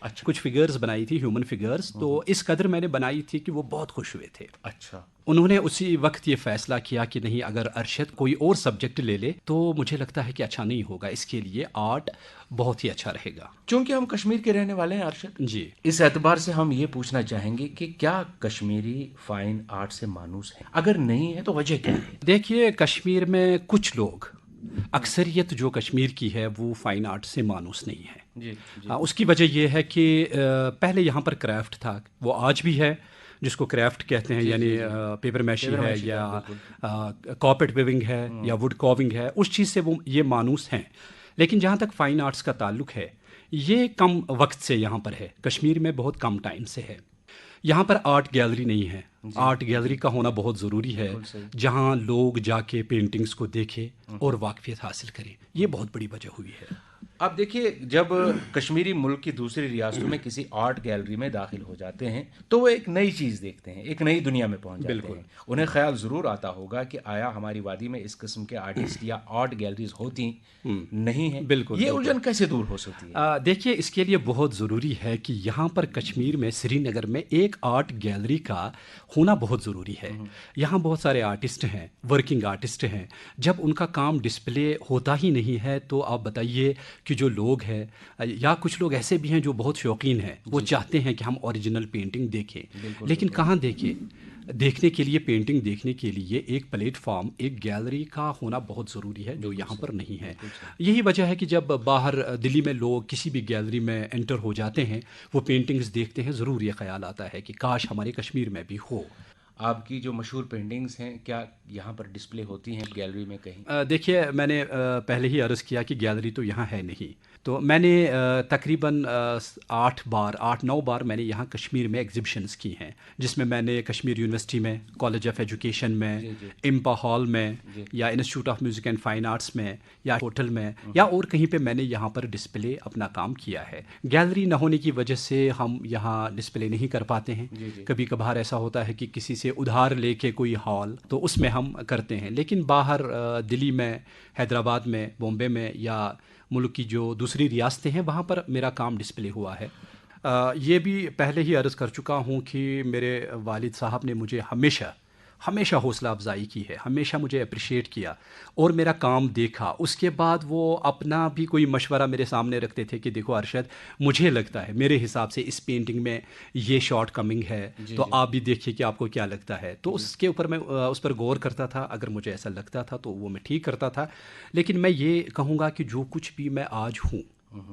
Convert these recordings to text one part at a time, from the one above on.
اچھا. کچھ فگرز بنائی تھی, ہیومن فگرز. تو اس قدر میں نے بنائی تھی کہ وہ بہت خوش ہوئے تھے. اچھا. انہوں نے اسی وقت یہ فیصلہ کیا کہ نہیں, اگر ارشد کوئی اور سبجیکٹ لے لے تو مجھے لگتا ہے کہ اچھا نہیں ہوگا, اس کے لیے آرٹ بہت ہی اچھا رہے گا. چونکہ ہم کشمیر کے رہنے والے ہیں ارشد, جی, اس اعتبار سے ہم یہ پوچھنا چاہیں گے کہ کیا کشمیری فائن آرٹ سے مانوس ہیں؟ اگر نہیں ہے تو وجہ کیا ہے؟ دیکھیے کشمیر میں کچھ لوگ, اکثریت جو کشمیر کی ہے وہ فائن آرٹ سے مانوس نہیں ہے. جی. اس کی وجہ یہ ہے کہ پہلے یہاں پر کرافٹ تھا, وہ آج بھی ہے, جس کو کرافٹ کہتے ہیں, یعنی پیپر میشی ہے یا کارپیٹ ویونگ ہے یا ووڈ کاونگ ہے, اس چیز سے وہ یہ مانوس ہیں. لیکن جہاں تک فائن آرٹس کا تعلق ہے, یہ کم وقت سے یہاں پر ہے, کشمیر میں بہت کم ٹائم سے ہے. یہاں پر آرٹ گیلری نہیں ہے. آرٹ گیلری کا ہونا بہت ضروری ہے, جہاں لوگ جا کے پینٹنگز کو دیکھیں اور واقفیت حاصل کریں. یہ بہت بڑی وجہ ہوئی ہے. اب دیکھیے, جب کشمیری ملک کی دوسری ریاستوں میں کسی آرٹ گیلری میں داخل ہو جاتے ہیں تو وہ ایک نئی چیز دیکھتے ہیں, ایک نئی دنیا میں پہنچ جاتے ہیں. انہیں خیال ضرور آتا ہوگا کہ آیا ہماری وادی میں اس قسم کے آرٹسٹ یا آرٹ گیلریز ہوتی نہیں ہیں. بالکل. یہ الجھن کیسے دور ہو سکتی ہے؟ دیکھیے, اس کے لیے بہت ضروری ہے کہ یہاں پر کشمیر میں, سری نگر میں ایک آرٹ گیلری کا ہونا بہت ضروری ہے. یہاں بہت سارے آرٹسٹ ہیں, ورکنگ آرٹسٹ ہیں. جب ان کا کام ڈسپلے ہوتا ہی نہیں ہے تو آپ بتائیے کہ جو لوگ ہیں, یا کچھ لوگ ایسے بھی ہیں جو بہت شوقین ہیں, وہ چاہتے ہیں کہ ہم اوریجنل پینٹنگ دیکھیں, لیکن کہاں دیکھیں؟ دیکھنے کے لیے, پینٹنگ دیکھنے کے لیے ایک پلیٹ فارم, ایک گیلری کا ہونا بہت ضروری ہے, جو یہاں پر نہیں ہے. یہی وجہ ہے کہ جب باہر دلی میں لوگ کسی بھی گیلری میں انٹر ہو جاتے ہیں, وہ پینٹنگز دیکھتے ہیں, ضرور یہ خیال آتا ہے کہ کاش ہمارے کشمیر میں بھی ہو. آپ کی جو مشہور پینٹنگز ہیں کیا یہاں پر ڈسپلے ہوتی ہیں گیلری میں کہیں؟ دیکھیے, میں نے پہلے ہی عرض کیا کہ گیلری تو یہاں ہے نہیں. تو میں نے تقریباً 8-9 بار میں نے یہاں کشمیر میں ایگزیبیشنز کی ہیں, جس میں نے کشمیر یونیورسٹی میں, کالج آف ایجوکیشن میں, امپا ہال میں, یا institute of music and fine arts میں, یا ہوٹل میں, یا اور کہیں پہ میں نے یہاں پر ڈسپلے اپنا کام کیا ہے. گیلری نہ ہونے کی وجہ سے ہم یہاں ڈسپلے نہیں کر پاتے ہیں. کبھی کبھار ایسا ہوتا ہے کہ کسی سے ادھار لے کے کوئی ہال, تو اس میں ہم کرتے ہیں. لیکن باہر دلی میں, حیدرآباد میں, بامبے میں, یا ملک کی جو دوسری ریاستیں ہیں, وہاں پر میرا کام ڈسپلے ہوا ہے. یہ بھی پہلے ہی عرض کر چکا ہوں کہ میرے والد صاحب نے مجھے ہمیشہ حوصلہ افزائی کی ہے, ہمیشہ مجھے اپریشیٹ کیا اور میرا کام دیکھا. اس کے بعد وہ اپنا بھی کوئی مشورہ میرے سامنے رکھتے تھے کہ دیکھو ارشد, مجھے لگتا ہے, میرے حساب سے اس پینٹنگ میں یہ شارٹ کمنگ ہے, تو آپ بھی دیکھیے کہ آپ کو کیا لگتا ہے. تو اس کے اوپر میں اس پر غور کرتا تھا. اگر مجھے ایسا لگتا تھا تو وہ میں ٹھیک کرتا تھا. لیکن میں یہ کہوں گا کہ جو کچھ بھی میں آج ہوں,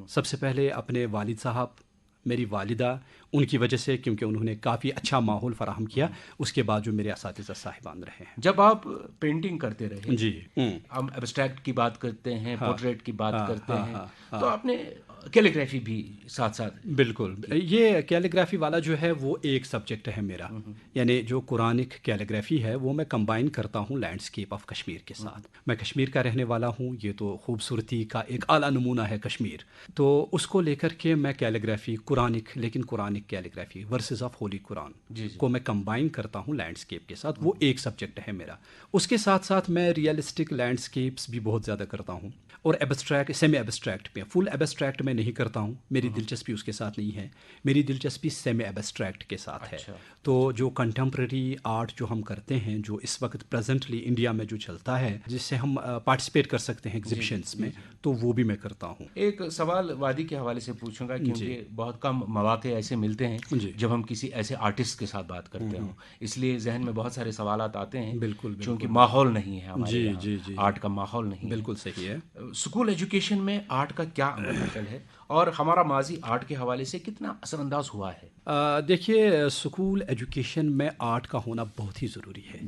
سب سے پہلے اپنے والد صاحب, میری والدہ, ان کی وجہ سے, کیونکہ انہوں نے کافی اچھا ماحول فراہم کیا. اس کے بعد جو میرے اساتذہ صاحبان رہے ہیں. جب آپ پینٹنگ کرتے رہے, جی, ہم ایبسٹریکٹ کی بات کرتے ہیں, پورٹریٹ کی بات کرتے ہیں, تو آپ نے کیلیگرافی بھی ساتھ ساتھ. بالکل, یہ کیلیگرافی والا جو ہے وہ ایک سبجیکٹ ہے میرا. یعنی جو قرآنک کیلیگرافی ہے وہ میں کمبائن کرتا ہوں لینڈسکیپ آف کشمیر کے ساتھ. میں کشمیر کا رہنے والا ہوں, یہ تو خوبصورتی کا ایک اعلیٰ نمونہ ہے کشمیر. تو اس کو لے کر کے میں کیلیگرافی, قرآنک, لیکن Quranic calligraphy, verses of holy Quran کو میں کمبائن کرتا ہوں لینڈسکیپ کے ساتھ. وہ ایک سبجیکٹ ہے میرا. اس کے ساتھ ساتھ میں ریئلسٹک لینڈسکیپس بھی بہت زیادہ کرتا ہوں, اور ایبسٹریکٹ, سیمی ایبسٹریکٹ پہ. فل ایبسٹریکٹ میں نہیں کرتا ہوں, میری دلچسپی اس کے ساتھ نہیں ہے. میری دلچسپی سیمی ایبسٹریکٹ کے ساتھ ہے. تو جو کنٹمپریری آرٹ جو ہم کرتے ہیں, جو اس وقت پریزنٹلی انڈیا میں جو چلتا ہے, جس سے ہم پارٹیسپیٹ کر سکتے ہیں ایگزیبیشنس میں, تو وہ بھی میں کرتا ہوں. ایک سوال وادی کے حوالے سے پوچھوں گا, کیونکہ بہت کم مواقع ایسے ملتے ہیں جب ہم کسی ایسے آرٹسٹ کے ساتھ بات کرتے ہوں, اس لیے ذہن میں بہت سارے سوالات آتے ہیں. بالکل, چونکہ ماحول نہیں ہے ہمارے یہاں, آرٹ کا ماحول نہیں. بالکل صحیح ہے. اسکول ایجوکیشن میں آرٹ کا کیا عمل ہے, اور ہمارا ماضی آرٹ کے حوالے سے کتنا اثر انداز ہوا ہے؟ دیکھیے, اسکول ایجوکیشن میں آرٹ کا ہونا بہت ہی ضروری ہے,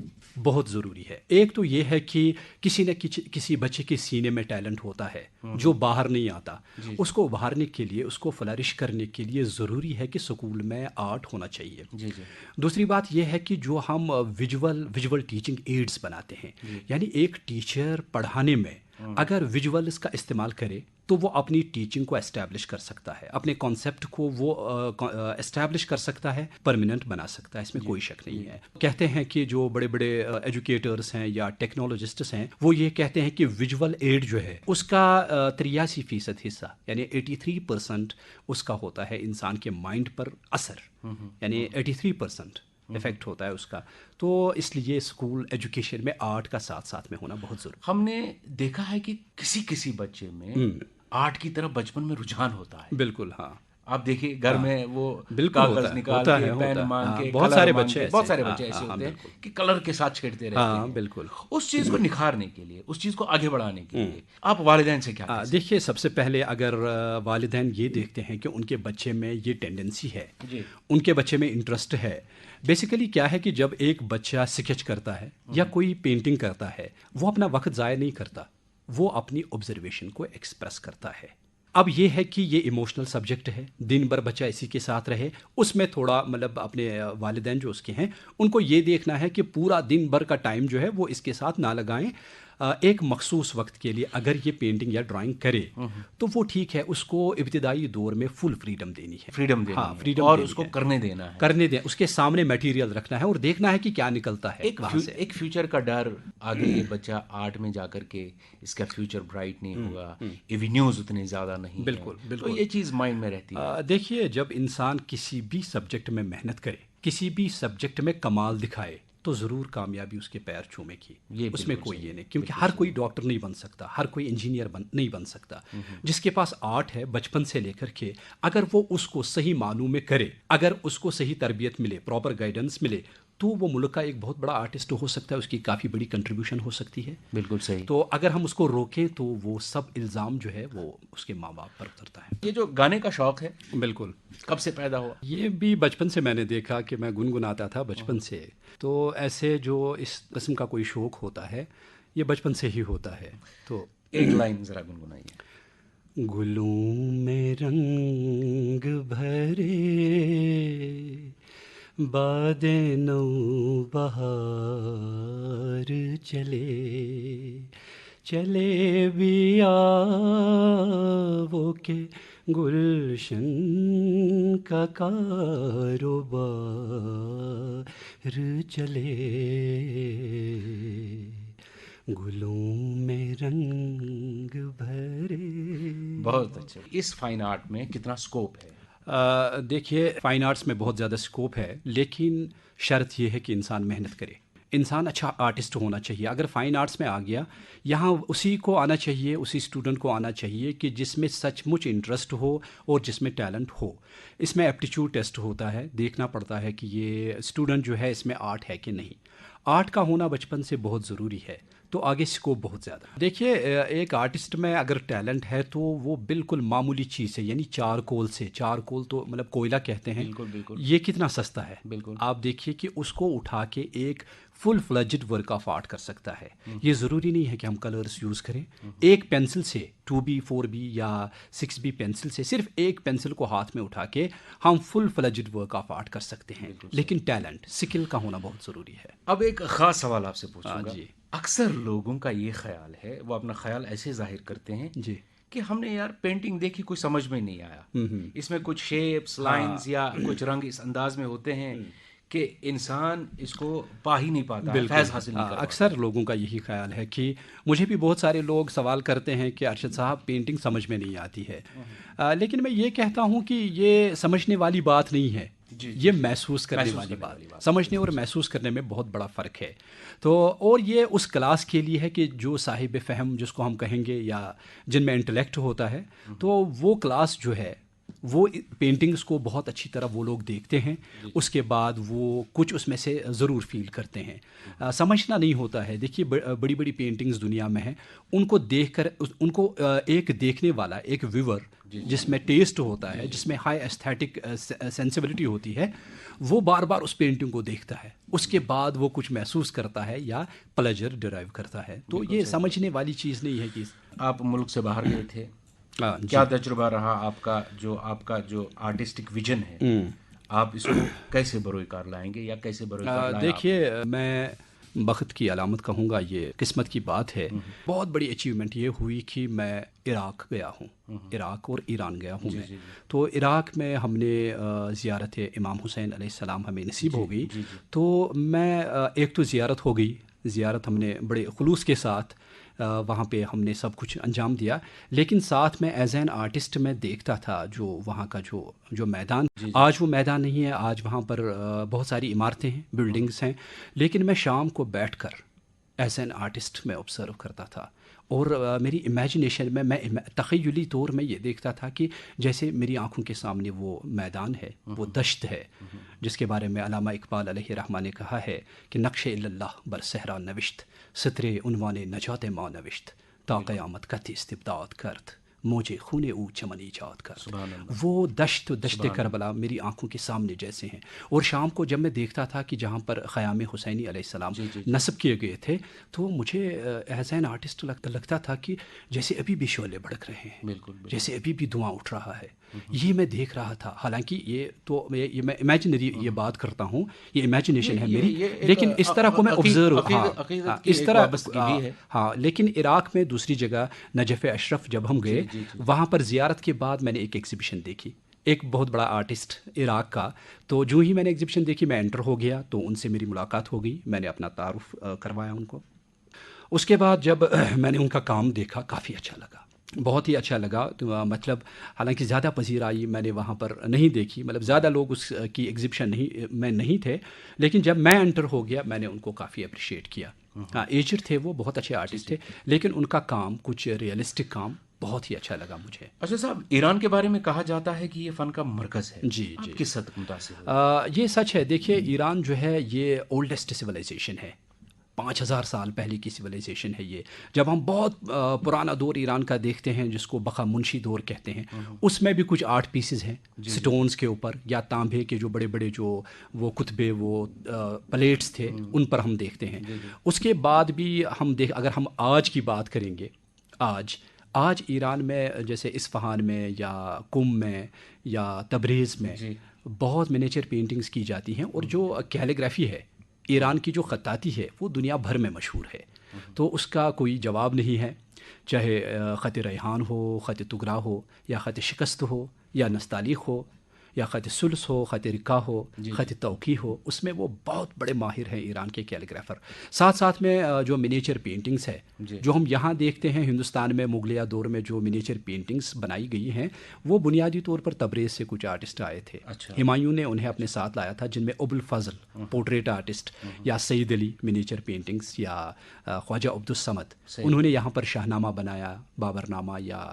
بہت ضروری ہے. ایک تو یہ ہے کہ کسی نہ کسی بچے کے سینے میں ٹیلنٹ ہوتا ہے جو باہر نہیں آتا. اس کو ابھارنے کے لیے, اس کو فلرش کرنے کے لیے ضروری ہے کہ اسکول میں آرٹ ہونا چاہیے. دوسری بات یہ ہے کہ جو ہم ویژول ٹیچنگ ایڈز بناتے ہیں, یعنی ایک ٹیچر پڑھانے میں اگر ویژولز کا استعمال کرے تو وہ اپنی ٹیچنگ کو اسٹیبلش کر سکتا ہے، اپنے کانسیپٹ کو وہ اسٹیبلش کر سکتا ہے، پرماننٹ بنا سکتا ہے، اس میں کوئی شک نہیں ہے۔ کہتے ہیں کہ جو بڑے بڑے ایجوکیٹرس ہیں یا ٹیکنالوجسٹس ہیں وہ یہ کہتے ہیں کہ ویژول ایڈ جو ہے اس کا 83% حصہ یعنی 83% اس کا ہوتا ہے انسان کے مائنڈ پر اثر، یعنی 83% افیکٹ ہوتا ہے اس کا۔ تو اس لیے اسکول ایجوکیشن میں آرٹ کا ساتھ ساتھ میں ہونا بہت ضروری۔ ہم نے دیکھا ہے کہ کسی بچے میں آرٹ کی طرف بچپن میں رجحان ہوتا ہے۔ بالکل، ہاں، آپ دیکھیے گھر میں وہ کاغذ نکال کے پین مانگ کے بہت سارے بچے ایسے ہوتے ہیں کہ کلر کے ساتھ چھیڑتے رہتے ہیں۔ بالکل، اس چیز کو نکھارنے کے لیے، اس چیز کو آگے بڑھانے کے لیے آپ والدین سے کیا دیکھیے، سب سے پہلے اگر والدین یہ دیکھتے ہیں کہ ان کے بچے میں یہ ٹینڈنسی ہے، ان کے بچے میں انٹرسٹ ہے۔ بیسیکلی کیا ہے کہ جب ایک بچہ اسکیچ کرتا ہے یا کوئی پینٹنگ کرتا ہے، وہ اپنا وقت ضائع نہیں کرتا، وہ اپنی آبزرویشن کو ایکسپریس کرتا ہے۔ اب یہ ہے کہ یہ ایموشنل سبجیکٹ ہے، دن بھر بچہ اسی کے ساتھ رہے، اس میں تھوڑا مطلب اپنے والدین جو اس کے ہیں ان کو یہ دیکھنا ہے کہ پورا دن بھر کا ٹائم جو ہے وہ اس کے ساتھ نہ لگائیں، ایک مخصوص وقت کے لیے اگر یہ پینٹنگ یا ڈرائنگ کرے تو وہ ٹھیک ہے، اس کو ابتدائی دور میں فل فریڈم دینی ہے، فریڈم اور اس کو کرنے دینا ہے، کرنے دیں، اس کے سامنے میٹیریل رکھنا ہے اور دیکھنا ہے کہ کیا نکلتا ہے۔ ایک فیوچر کا ڈر، آگے یہ بچہ آرٹ میں جا کر کے اس کا فیوچر برائٹ نہیں ہوگا، ایونیوز اتنے زیادہ نہیں، بالکل تو یہ چیز مائنڈ میں رہتی ہے۔ دیکھیے، جب انسان کسی بھی سبجیکٹ میں محنت کرے، کسی بھی سبجیکٹ میں کمال دکھائے تو ضرور کامیابی اس کے پیر چھومے گی، اس میں کوئی یہ نہیں، کیونکہ ہر کوئی ڈاکٹر نہیں بن سکتا، ہر کوئی انجینئر نہیں بن سکتا۔ جس کے پاس آرٹ ہے بچپن سے لے کر کے، اگر وہ اس کو صحیح معنوں میں کرے، اگر اس کو صحیح تربیت ملے، پراپر گائیڈنس ملے، تو وہ ملک کا ایک بہت بڑا آرٹسٹ ہو سکتا ہے، اس کی کافی بڑی کنٹریبیوشن ہو سکتی ہے۔ بالکل صحیح۔ تو اگر ہم اس کو روکیں تو وہ سب الزام جو ہے وہ اس کے ماں باپ پر اترتا ہے۔ یہ جو گانے کا شوق ہے، بالکل، کب سے پیدا ہوا؟ یہ بھی بچپن سے میں نے دیکھا کہ میں گنگناتا تھا بچپن سے، تو ایسے جو اس قسم کا کوئی شوق ہوتا ہے یہ بچپن سے ہی ہوتا ہے۔ تو ایک لائن ذرا گنگنائیے۔ گلوں میں رنگ بھرے باد نو بہار چلے، چلے بھی آوو کے گلشن کا کاروبار چلے، گلوں میں رنگ بھرے۔ بہت اچھا۔ اس فائن آرٹ میں کتنا سکوپ ہے؟ دیکھیے، فائن آرٹس میں بہت زیادہ سکوپ ہے، لیکن شرط یہ ہے کہ انسان محنت کرے، انسان اچھا آرٹسٹ ہونا چاہیے۔ اگر فائن آرٹس میں آ گیا، یہاں اسی کو آنا چاہیے، اسی اسٹوڈنٹ کو آنا چاہیے کہ جس میں سچ مچ انٹرسٹ ہو اور جس میں ٹیلنٹ ہو۔ اس میں ایپٹیچیوڈ ٹیسٹ ہوتا ہے، دیکھنا پڑتا ہے کہ یہ اسٹوڈنٹ جو ہے اس میں آرٹ ہے کہ نہیں۔ آرٹ کا ہونا بچپن سے بہت ضروری ہے، تو آگے سکوپ بہت زیادہ۔ دیکھیے، ایک آرٹسٹ میں اگر ٹیلنٹ ہے تو وہ بالکل معمولی چیز ہے، یعنی چارکول تو مطلب کوئلہ کہتے ہیں، یہ کتنا سستا ہے۔ آپ دیکھیے کہ اس کو اٹھا کے ایک فل فلیجڈ ورک آف آرٹ کر سکتا ہے۔ یہ ضروری نہیں ہے کہ ہم کلرز یوز کریں، ایک پینسل سے 2B 4B یا 6B پینسل سے، صرف ایک پینسل کو ہاتھ میں اٹھا کے ہم فل فلیجڈ ورک آف آرٹ کر سکتے ہیں، لیکن ٹیلنٹ، سکل کا ہونا بہت ضروری ہے۔ اب ایک خاص سوال آپ سے پوچھوں گا۔ اکثر لوگوں کا یہ خیال ہے، وہ اپنا خیال ایسے ظاہر کرتے ہیں کہ ہم نے یار پینٹنگ دیکھی، کوئی سمجھ میں نہیں آیا، اس میں کچھ شیپس، لائنز یا کچھ رنگ اس انداز میں ہوتے ہیں کہ انسان اس کو پا ہی نہیں پاتا، فیض حاصل نہیں کرتا۔ اکثر لوگوں کا یہی خیال ہے کہ مجھے بھی بہت سارے لوگ سوال کرتے ہیں کہ ارشد صاحب پینٹنگ سمجھ میں نہیں آتی ہے، لیکن میں یہ کہتا ہوں کہ یہ سمجھنے والی بات نہیں ہے، یہ محسوس کرنے والی بات۔ سمجھنے اور محسوس کرنے میں بہت بڑا فرق ہے۔ تو اور یہ اس کلاس کے لیے ہے کہ جو صاحب فہم جس کو ہم کہیں گے یا جن میں انٹلیکٹ ہوتا ہے، تو وہ کلاس جو ہے وہ پینٹنگز کو بہت اچھی طرح وہ لوگ دیکھتے ہیں، اس کے بعد وہ کچھ اس میں سے ضرور فیل کرتے ہیں۔ سمجھنا نہیں ہوتا ہے۔ دیکھیے، بڑی بڑی پینٹنگز دنیا میں ہیں، ان کو دیکھ کر ان کو ایک دیکھنے والا، ایک ویور جس میں ٹیسٹ ہوتا ہے، جس میں ہائی ایستھیٹک سینسیبلٹی ہوتی ہے، وہ بار بار اس پینٹنگ کو دیکھتا ہے، اس کے بعد وہ کچھ محسوس کرتا ہے یا پلیجر ڈرائیو کرتا ہے۔ تو یہ سمجھنے والی چیز نہیں ہے کہ آپ ملک سے باہر گئے تھے، کیا تجربہ رہا آپ کا جو آرٹسٹک ویژن ہے، آپ اس کو کیسے بروئے کار لائیں گے یا کیسے بروئے کار لائیں؟ دیکھیے، میں بخت کی علامت کہوں گا، یہ قسمت کی بات ہے. بہت بڑی اچیومنٹ یہ ہوئی کہ میں عراق گیا ہوں، عراق اور ایران گیا ہوں میں. تو عراق میں ہم نے زیارت امام حسین علیہ السلام ہمیں نصیب ہو گئی. تو میں ایک تو زیارت ہو گئی، زیارت ہم نے بڑے خلوص کے ساتھ وہاں پہ ہم نے سب کچھ انجام دیا. لیکن ساتھ میں ایز این آرٹسٹ میں دیکھتا تھا جو وہاں کا جو میدان، آج وہ میدان نہیں ہے، آج وہاں پر بہت ساری عمارتیں ہیں، بلڈنگس ہیں. لیکن میں شام کو بیٹھ کر ایز این آرٹسٹ میں آبزرو کرتا تھا، اور میری امیجنیشن میں تخیلی طور میں یہ دیکھتا تھا کہ جیسے میری آنکھوں کے سامنے وہ میدان ہے، وہ دشت ہے جس کے بارے میں علامہ اقبال علیہ رحمہ نے کہا ہے کہ نقش اللہ بر صحرا نوشت، سترے عنوان نجات ما نوشت، تا قیامت کت استبداد کرد، موجے خون او چمن ایجاد کر. وہ دشت کربلا میری آنکھوں کے سامنے جیسے ہیں. اور شام کو جب میں دیکھتا تھا کہ جہاں پر خیام حسینی علیہ السلام نصب کیے گئے تھے، تو مجھے ایز این آرٹسٹ لگتا تھا کہ جیسے ابھی بھی شعلے بھڑک رہے ہیں، جیسے ابھی بھی دھواں اٹھ رہا ہے. یہ میں دیکھ رہا تھا. حالانکہ یہ تو یہ میں امیجنری یہ بات کرتا ہوں، یہ امیجنیشن ہے میری، لیکن اس طرح کو میں آبزرو اس طرح ہاں. لیکن عراق میں دوسری جگہ نجف اشرف جب ہم گئے، وہاں پر زیارت کے بعد میں نے ایک ایگزیبیشن دیکھی، ایک بہت بڑا آرٹسٹ عراق کا. تو جو ہی میں نے ایگزیبیشن دیکھی میں انٹر ہو گیا، تو ان سے میری ملاقات ہو گئی، میں نے اپنا تعارف کروایا ان کو. اس کے بعد جب میں نے ان کا کام دیکھا کافی اچھا لگا، بہت ہی اچھا لگا. تو مطلب حالانکہ زیادہ پذیرائی میں نے وہاں پر نہیں دیکھی، مطلب زیادہ لوگ اس کی ایگزیبیشن میں نہیں تھے، لیکن جب میں انٹر ہو گیا میں نے ان کو کافی اپریشیٹ کیا. ہاں ایجڈ تھے وہ، بہت اچھے آرٹسٹ تھے، لیکن ان کا کام کچھ ریئلسٹک کام بہت ہی اچھا لگا مجھے. اچھا صاحب، ایران کے بارے میں کہا جاتا ہے کہ یہ فن کا مرکز ہے. جی آپ کس حد تک متاثر ہوئے؟ یہ سچ ہے. دیکھیے ایران جو ہے یہ اولڈسٹ سویلائزیشن ہے، 5000 سال پہلے کی سویلائزیشن ہے یہ. جب ہم بہت پرانا دور ایران کا دیکھتے ہیں جس کو بقا منشی دور کہتے ہیں، اس میں بھی کچھ آرٹ پیسز ہیں سٹونز کے اوپر یا تانبے کے جو بڑے بڑے جو وہ کتبے وہ پلیٹس تھے ان پر ہم دیکھتے ہیں. اس کے بعد بھی اگر ہم آج کی بات کریں گے، آج ایران میں جیسے اصفہان میں یا قم میں یا تبریز میں بہت منیچر پینٹنگز کی جاتی ہیں، اور جو کیلیگرافی ہے ایران کی، جو خطاطی ہے، وہ دنیا بھر میں مشہور ہے. تو اس کا کوئی جواب نہیں ہے، چاہے خط ریحان ہو، خط تگرا ہو، یا خط شکست ہو، یا نستعلیق ہو، یا خط سلس ہو، خط رکا ہو، خط توقی ہو. اس میں وہ بہت بڑے ماہر ہیں ایران کے کیلیگرافر. ساتھ میں جو منیچر پینٹنگز ہے جو ہم یہاں دیکھتے ہیں ہندوستان میں مغلیہ دور میں جو منیچر پینٹنگز بنائی گئی ہیں، وہ بنیادی طور پر تبریز سے کچھ آرٹسٹ آئے تھے. ہمایوں نے انہیں اپنے ساتھ لایا تھا، جن میں ابو الفضل پورٹریٹ آرٹسٹ، یا سید علی منیچر پینٹنگز، یا خواجہ عبد الصمد، انہوں نے یہاں پر شاہ نامہ بنایا، بابر نامہ یا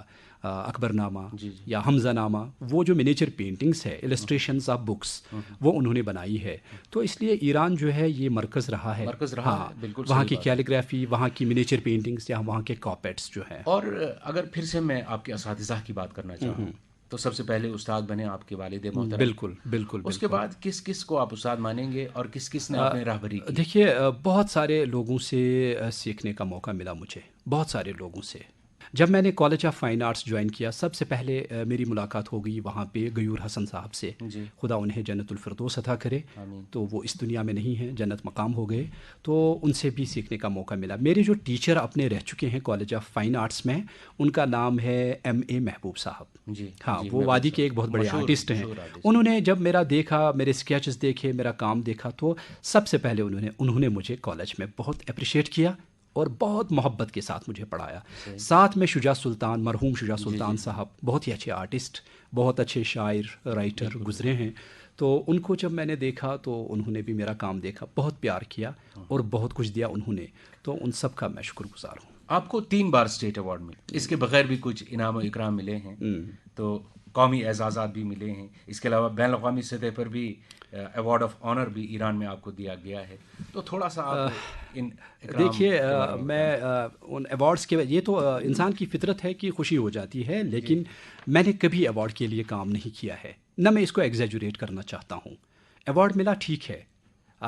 اکبر نامہ یا حمزہ نامہ. وہ جو منیچر پینٹنگز ہے، السٹریشنز آف بکس، وہ انہوں نے بنائی ہے. تو اس لیے ایران جو ہے یہ مرکز رہا ہے. بالکل وہاں کی کیلیگرافی، وہاں کی منیچر پینٹنگز یا وہاں کے کاپیٹس جو ہیں. اور اگر پھر سے میں آپ کے اساتذہ کی بات کرنا چاہوں تو سب سے پہلے استاد بنے آپ کے والد محترم. بالکل. اس کے بعد کس کو آپ استاد مانیں گے اور کس نے آپ نے راہبری کی؟ دیکھیے بہت سارے لوگوں سے سیکھنے کا موقع ملا مجھے، بہت سارے لوگوں سے. جب میں نے college of fine arts join کیا، سب سے پہلے میری ملاقات ہو گئی وہاں پہ غیور حسن صاحب سے. خدا انہیں جنت الفردوس عطا کرے. تو وہ اس دنیا میں نہیں ہیں، جنت مقام ہو گئے. تو ان سے بھی سیکھنے کا موقع ملا. میرے جو ٹیچر اپنے رہ چکے ہیں کالج آف فائن آرٹس میں، ان کا نام ہے ایم اے محبوب صاحب. ہاں وہ وادی کے ایک بہت بڑے آرٹسٹ ہیں. انہوں نے جب میرا دیکھا، میرے اسکیچز دیکھے، میرا کام دیکھا، تو سب سے پہلے انہوں نے مجھے کالج میں بہت اپریشیٹ کیا اور بہت محبت کے ساتھ مجھے پڑھایا. ساتھ میں شجاع سلطان، مرحوم شجاع سلطان صاحب، بہت ہی اچھے آرٹسٹ، بہت اچھے شاعر، رائٹر گزرے ہیں. تو ان کو جب میں نے دیکھا تو انہوں نے بھی میرا کام دیکھا، بہت پیار کیا اور بہت کچھ دیا انہوں نے. تو ان سب کا میں شکر گزار ہوں. آپ کو 3 بار اسٹیٹ ایوارڈ ملے، اس کے بغیر بھی کچھ انعام و اکرام ملے ہیں، تو قومی اعزازات بھی ملے ہیں. اس کے علاوہ بین الاقوامی سطح پر بھی ایوارڈ آف آنر بھی ایران میں آپ کو دیا گیا ہے. تو تھوڑا سا آپ دیکھیے، میں ان ایوارڈس کے، یہ تو انسان کی فطرت ہے کہ خوشی ہو جاتی ہے، لیکن میں نے کبھی ایوارڈ کے لیے کام نہیں کیا ہے، نہ میں اس کو ایگزیجوریٹ کرنا چاہتا ہوں. ایوارڈ ملا ٹھیک ہے،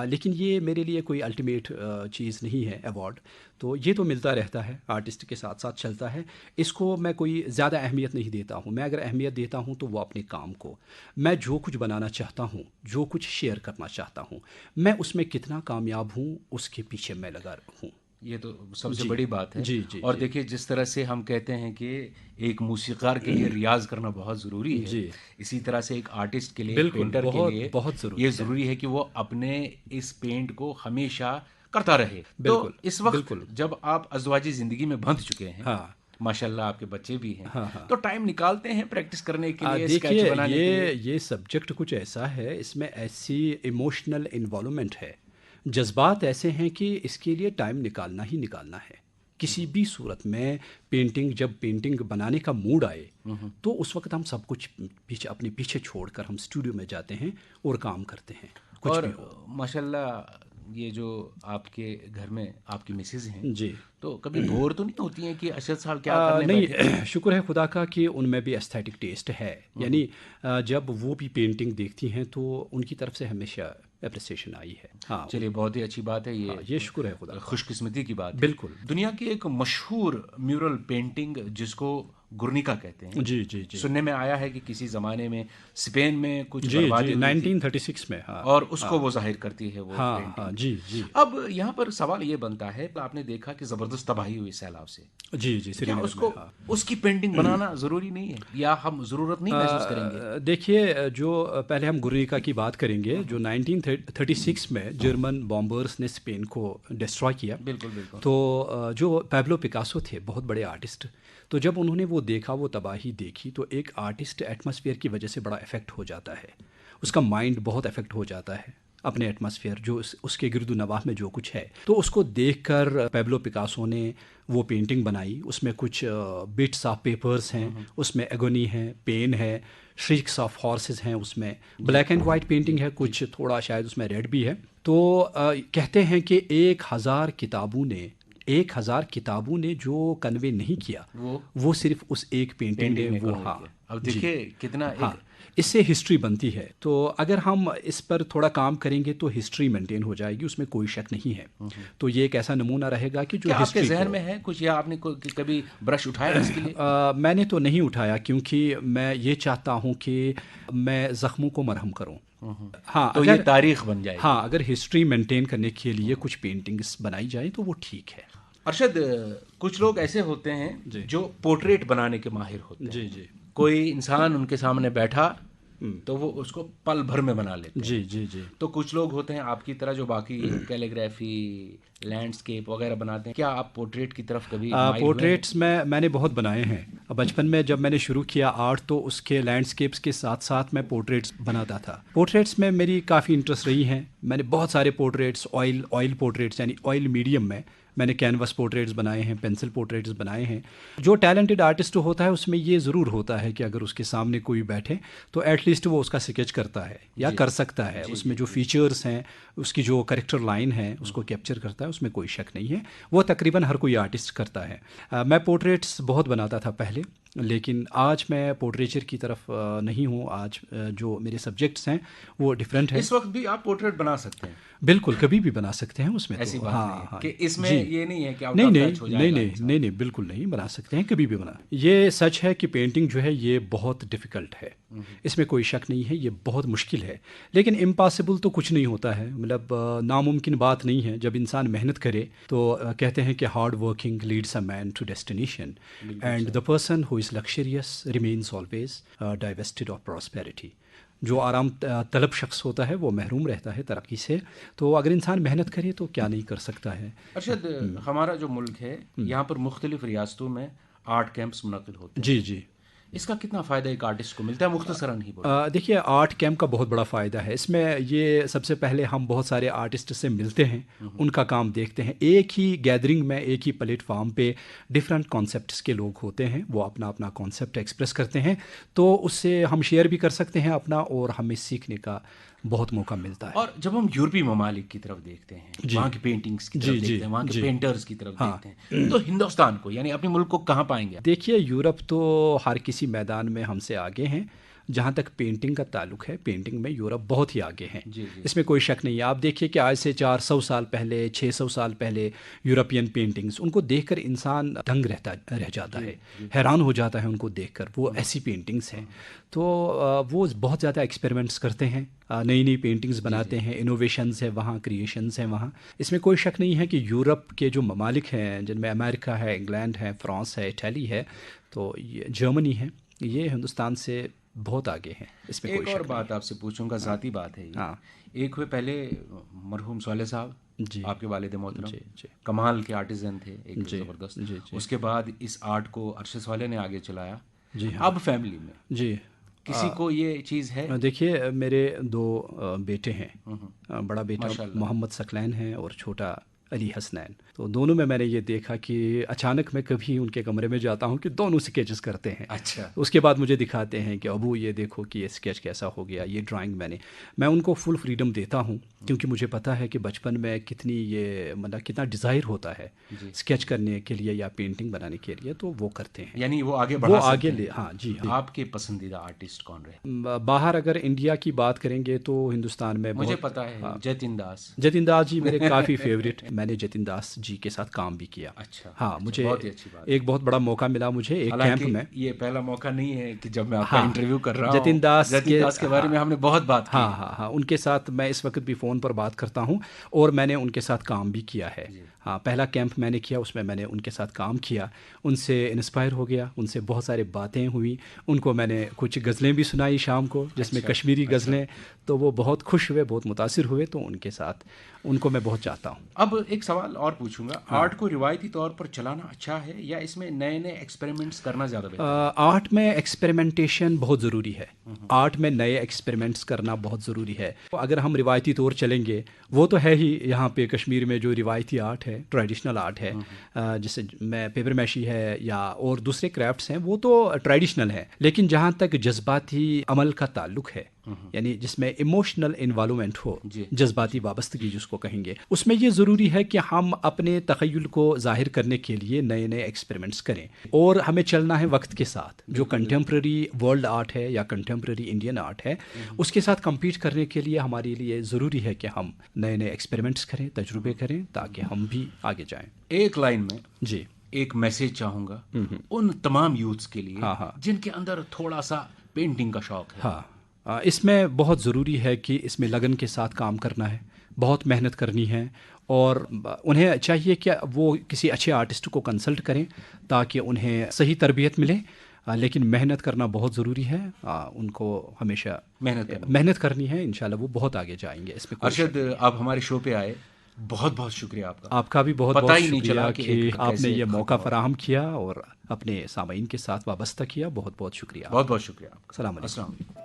لیکن یہ میرے لیے کوئی الٹیمیٹ چیز نہیں ہے ایوارڈ. تو یہ تو ملتا رہتا ہے، آرٹسٹ کے ساتھ ساتھ چلتا ہے. اس کو میں کوئی زیادہ اہمیت نہیں دیتا ہوں. میں اگر اہمیت دیتا ہوں تو وہ اپنے کام کو. میں جو کچھ بنانا چاہتا ہوں، جو کچھ شیئر کرنا چاہتا ہوں، میں اس میں کتنا کامیاب ہوں اس کے پیچھے میں لگا ہوں. یہ تو سب سے بڑی بات ہے. جی جی. اور دیکھیے جس طرح سے ہم کہتے ہیں کہ ایک موسیقار کے لیے ریاض کرنا بہت ضروری ہے، جی. اسی طرح سے ایک آرٹسٹ کے لیے، بالکل، پینٹر کے لیے بہت ضروری یہ ضروری ہے کہ وہ اپنے اس پینٹ کو ہمیشہ کرتا رہے. تو اس وقت جب آپ ازدواجی زندگی میں بندھ چکے ہیں، ماشاء اللہ آپ کے بچے بھی ہیں، تو ٹائم نکالتے ہیں پریکٹس کرنے کے لیے، اسکیچ بنانے کے لیے؟ یہ سبجیکٹ کچھ ایسا ہے، اس میں ایسی ایموشنل انوالومنٹ ہے، جذبات ایسے ہیں کہ اس کے لیے ٹائم نکالنا ہی نکالنا ہے. کسی بھی صورت میں جب پینٹنگ بنانے کا موڈ آئے تو اس وقت ہم سب کچھ اپنے پیچھے چھوڑ کر ہم اسٹوڈیو میں جاتے ہیں اور کام کرتے ہیں. اور ماشاء اللہ یہ جو آپ کے گھر میں آپ کی مسز ہیں، جی، تو کبھی بور تو نہیں ہوتی ہیں کہ اشد صاحب کیا کرنے نہیں، بیٹھے؟ شکر ہے خدا کا کہ ان میں بھی ایستھیٹک ٹیسٹ ہے. یعنی جب وہ بھی پینٹنگ دیکھتی ہیں تو ان کی طرف سے ہمیشہ اپریسیشن آئی ہے. ہاں چلیے بہت ہی اچھی بات ہے. یہ شکر ہے خدا، خوش قسمتی کی بات ہے. بالکل. دنیا کی ایک مشہور میورل پینٹنگ جس کو گرنیکا کہتے ہیں، جی جی جی، سننے میں آیا ہے کہ کسی زمانے میں اسپین میں کچھ جی بربادی ہوئی تھی 1936 میں، اور اس کو وہ ظاہر کرتی ہے وہ پینٹنگ. جی جی. اب یہاں پر سوال یہ بنتا ہے، آپ نے دیکھا کہ زبردست تباہی ہوئی سیلاب سے، جی جی، کیا اس کو اس کی پینٹنگ بنانا ضروری نہیں ہے یا ہم ضرورت نہیں محسوس کریں گے؟ دیکھیے، جو پہلے ہم گرنیکا کی بات کریں گے، جو 1936 میں جرمن بامبرز نے اسپین کو ڈسٹرائے کیا. بالکل بالکل. تو جو پیبلو پکاسو تھے، بہت بڑے آرٹسٹ، تو جب انہوں نے وہ دیکھا، وہ تباہی دیکھی، تو ایک آرٹسٹ ایٹماسفیئر کی وجہ سے بڑا افیکٹ ہو جاتا ہے. اس کا مائنڈ بہت افیکٹ ہو جاتا ہے اپنے ایٹماسفیئر، جو اس کے گرد و نواح میں جو کچھ ہے. تو اس کو دیکھ کر پیبلو پکاسو نے وہ پینٹنگ بنائی. اس میں کچھ بٹس آف پیپرز ہیں، اس میں ایگونی ہے، پین ہے، شریکس آف ہارسز ہیں، اس میں بلیک اینڈ وائٹ پینٹنگ ہے، کچھ تھوڑا شاید اس میں ریڈ بھی ہے. تو کہتے ہیں کہ 1000 کتابوں نے جو کنوے نہیں کیا وہ صرف اس ایک پینٹنگ نے وہ. اب دیکھیے کتنا اس سے ہسٹری بنتی ہے. تو اگر ہم اس پر تھوڑا کام کریں گے تو ہسٹری مینٹین ہو جائے گی، اس میں کوئی شک نہیں ہے. تو یہ ایک ایسا نمونہ رہے گا کہ جو آپ کے ذہن میں ہے کچھ، یا آپ نے کبھی برش اٹھایا اس کے لیے؟ میں نے تو نہیں اٹھایا، کیونکہ میں یہ چاہتا ہوں کہ میں زخموں کو مرہم کروں. ہاں، تو یہ تاریخ بن جائے. ہاں، اگر ہسٹری مینٹین کرنے کے لیے کچھ پینٹنگز بنائی جائیں تو وہ ٹھیک ہے. ارشد، کچھ لوگ ایسے ہوتے ہیں جو پورٹریٹ بنانے کے ماہر ہوتے ہیں. جی جی. کوئی انسان ان کے سامنے بیٹھا تو وہ اس کو پل بھر میں بنا لیتے ہیں. جی جی جی. تو کچھ لوگ ہوتے ہیں آپ کی طرح جو باقی کیلیگرافی، لینڈسکیپ وغیرہ بناتے ہیں. کیا آپ پورٹریٹ کی طرف کبھی پورٹریٹس میں نے بہت بنائے ہیں. بچپن میں جب میں نے شروع کیا آرٹ تو اس کے لینڈسکیپس کے ساتھ ساتھ میں پورٹریٹس بناتا تھا. پورٹریٹس میں میری کافی انٹرسٹ رہی ہیں. میں نے بہت سارے پورٹریٹس، آئل پورٹریٹس یعنی آئل میڈیم میں نے کینوس پورٹریٹس بنائے ہیں، پینسل پورٹریٹس بنائے ہیں. جو ٹیلنٹڈ آرٹسٹ ہوتا ہے اس میں یہ ضرور ہوتا ہے کہ اگر اس کے سامنے کوئی بیٹھے تو ایٹ لیسٹ وہ اس کا اسکیچ کرتا ہے یا کر سکتا ہے. اس میں جو فیچرز ہیں، اس کی جو کریکٹر لائن ہے، اس کو کیپچر کرتا ہے. اس میں کوئی شک نہیں ہے، وہ تقریباً ہر کوئی آرٹسٹ کرتا ہے. میں پورٹریٹس بہت بناتا تھا پہلے، لیکن آج میں پورٹریچر کی طرف نہیں ہوں. آج جو میرے سبجیکٹس ہیں وہ ڈفرینٹ ہیں. اس وقت بھی آپ پورٹریٹ بنا سکتے ہیں؟ بالکل، کبھی بھی بنا سکتے ہیں. اس میں ایسی بات نہیں ہاں کہ اس میں یہ نہیں ہے کہ نہیں، بالکل نہیں، بنا سکتے ہیں، کبھی بھی بنا. یہ سچ ہے کہ پینٹنگ جو ہے یہ بہت ڈیفیکلٹ ہے، اس میں کوئی شک نہیں ہے. یہ بہت مشکل ہے، لیکن امپاسبل تو کچھ نہیں ہوتا ہے. مطلب ناممکن بات نہیں ہے. جب انسان محنت کرے تو کہتے ہیں کہ hard working leads a man to destination and the person who is luxurious remains always divested of prosperity. جو آرام طلب شخص ہوتا ہے وہ محروم رہتا ہے ترقی سے. تو اگر انسان محنت کرے تو کیا نہیں کر سکتا ہے. ارشد، ہمارا جو ملک ہے یہاں پر مختلف ریاستوں میں آرٹ کیمپس منعقد ہوتے ہیں. جی جی. اس کا کتنا فائدہ ایک آرٹسٹ کو ملتا ہے؟ مختصراً ہی دیکھیے، آرٹ کیمپ کا بہت بڑا فائدہ ہے. اس میں یہ سب سے پہلے ہم بہت سارے آرٹسٹ سے ملتے ہیں، ان کا کام دیکھتے ہیں. ایک ہی گیدرنگ میں، ایک ہی پلیٹ فارم پہ ڈفرینٹ کانسیپٹس کے لوگ ہوتے ہیں. وہ اپنا اپنا کانسیپٹ ایکسپریس کرتے ہیں، تو اس سے ہم شیئر بھی کر سکتے ہیں اپنا، اور ہمیں سیکھنے کا بہت موقع ملتا ہے. اور جب ہم یورپی ممالک کی طرف دیکھتے ہیں، وہاں کی پینٹنگز کی طرف دیکھتے ہیں، وہاں کے پینٹرز کی طرف دیکھتے ہیں، تو ہندوستان کو یعنی اپنے ملک کو کہاں پائیں گے؟ دیکھیے، یورپ تو ہر کسی میدان میں ہم سے آگے ہیں. جہاں تک پینٹنگ کا تعلق ہے، پینٹنگ میں یورپ بہت ہی آگے ہیں، اس میں کوئی شک نہیں ہے۔ آپ دیکھیے کہ آج سے 400 سال پہلے، 600 سال پہلے یورپین پینٹنگز، ان کو دیکھ کر انسان دنگ رہ جاتا ہے، حیران ہو جاتا ہے ان کو دیکھ کر، وہ ایسی پینٹنگز ہیں۔ تو وہ بہت زیادہ ایکسپیریمنٹس کرتے ہیں، نئی نئی پینٹنگز بناتے ہیں، انوویشنز ہیں وہاں، کریشنز ہیں وہاں۔ اس میں کوئی شک نہیں ہے کہ یورپ کے جو ممالک ہیں، جن میں امریکہ ہے، انگلینڈ ہے، فرانس ہے، اٹلی ہے، تو یہ جرمنی ہے، یہ ہندوستان سے بہت آگے ہیں، اس میں کوئی ایک اور شک بات آپ سے پوچھوں گا، ذاتی بات ہے یہ۔ ایک ہوئے پہلے مرحوم صالح صاحب، آپ کے والد محترم کمال کے آرٹیزن تھے، ایک زبردست۔ اس کے بعد اس آرٹ کو ارشد صالح نے آگے چلایا۔ اب فیملی میں کسی کو یہ چیز ہے؟ دیکھیے میرے 2 بیٹے ہیں، بڑا بیٹا محمد ثقلین ہے اور چھوٹا علی حسنین۔ تو دونوں میں نے یہ دیکھا کہ اچانک میں کبھی ان کے کمرے میں جاتا ہوں کہ دونوں اسکیچز کرتے ہیں۔ اچھا۔ اس کے بعد مجھے دکھاتے ہیں کہ ابو یہ دیکھو کہ یہ اسکیچ کیسا ہو گیا، یہ ڈرائنگ میں ان کو فل فریڈم دیتا ہوں، کیونکہ مجھے پتہ ہے کہ بچپن میں کتنا ڈیزائر ہوتا ہے اسکیچ کرنے کے لیے یا پینٹنگ بنانے کے لیے، تو وہ کرتے ہیں، یعنی وہ آگے ہاں جی۔ آپ کے پسندیدہ آرٹسٹ کون رہے؟ باہر اگر انڈیا کی بات کریں گے تو ہندوستان میں مجھے پتہ ہے جتن داس جی میرے کافی فیوریٹ، میں نے جتن داس جی کے ساتھ کام بھی کیا۔ اچھا، ہاں، مجھے ایک بہت بڑا موقع ملا، مجھے ایک کیمپ میں۔ یہ پہلا موقع نہیں ہے کہ جب میں آپ کا انٹرویو کر رہا ہوں۔ جتن داس کے بارے میں ہم نے بہت بات کی۔ ہاں، ان کے ساتھ میں اس وقت بھی فون پر بات کرتا ہوں، اور میں نے ان کے ساتھ کام بھی کیا ہے۔ ہاں، پہلا کیمپ میں نے کیا، اس میں نے ان کے ساتھ کام کیا، ان سے انسپائر ہو گیا، ان سے بہت سارے باتیں ہوئی، ان کو میں نے کچھ غزلیں بھی سنائی شام کو، جس میں کشمیری غزلیں، تو وہ بہت خوش ہوئے، بہت متاثر ہوئے، تو ان کے ساتھ ان کو میں بہت چاہتا ہوں۔ اب ایک سوال اور پوچھوں گا، آرٹ کو روایتی طور پر چلانا اچھا ہے یا اس میں نئے نئے ایکسپیریمنٹس کرنا زیادہ بہتر ہے؟ آرٹ میں ایکسپیریمنٹیشن بہت ضروری ہے، آرٹ میں نئے ایکسپیریمنٹس کرنا بہت ضروری ہے۔ اگر ہم روایتی طور چلیں گے، وہ تو ہے ہی یہاں پہ کشمیر میں جو روایتی آرٹ ہے، ٹریڈیشنل آرٹ ہے، جیسے میں پیپر میشی ہے یا اور دوسرے کرافٹس ہیں، وہ تو ٹریڈیشنل ہے، لیکن جہاں تک جذباتی عمل کا تعلق ہے، یعنی جس میں ایموشنل انوالومنٹ ہو، جذباتی وابستگی جس کو کہیں گے، اس میں یہ ضروری ہے کہ ہم اپنے تخیل کو ظاہر کرنے کے لیے نئے نئے ایکسپیریمنٹس کریں، اور ہمیں چلنا ہے وقت کے ساتھ۔ جو کنٹمپرری ورلڈ آرٹ ہے یا کنٹمپرری انڈین آرٹ ہے، اس کے ساتھ کمپیٹ کرنے کے لیے ہمارے لیے ضروری ہے کہ ہم نئے نئے ایکسپیریمنٹس کریں، تجربے کریں، تاکہ ہم بھی آگے جائیں۔ ایک لائن میں جی ایک میسج چاہوں گا ان تمام یوتھس کے لیے جن کے اندر تھوڑا سا پینٹنگ کا شوق ہے۔ اس میں بہت ضروری ہے کہ اس میں لگن کے ساتھ کام کرنا ہے، بہت محنت کرنی ہے، اور انہیں چاہیے کہ وہ کسی اچھے آرٹسٹ کو کنسلٹ کریں تاکہ انہیں صحیح تربیت ملے، لیکن محنت کرنا بہت ضروری ہے، ان کو ہمیشہ محنت کرنی ہے، انشاءاللہ وہ بہت آگے جائیں گے۔ اس میں ارشد، آپ ہمارے شو پہ آئے، بہت بہت شکریہ آپ کا۔ آپ کا بھی بہت بہت شکریہ کہ آپ نے یہ موقع فراہم کیا اور اپنے سامعین کے ساتھ وابستہ کیا، بہت بہت شکریہ۔ بہت بہت شکریہ آپ کا۔ السلام علیکم۔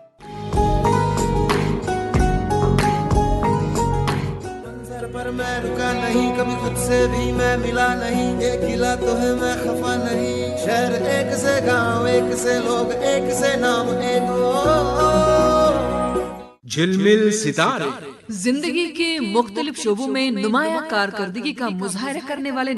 منظر پر میں رکا نہیں، کبھی خود سے بھی میں ملا نہیں، ایک قلعہ تو ہے میں خفا نہیں، شہر ایک سے گاؤں ایک سے لوگ ایک سے نام ایک، جھلمل ستارے، زندگی کے مختلف شعبوں میں نمایاں کارکردگی کا مظاہرہ کرنے والے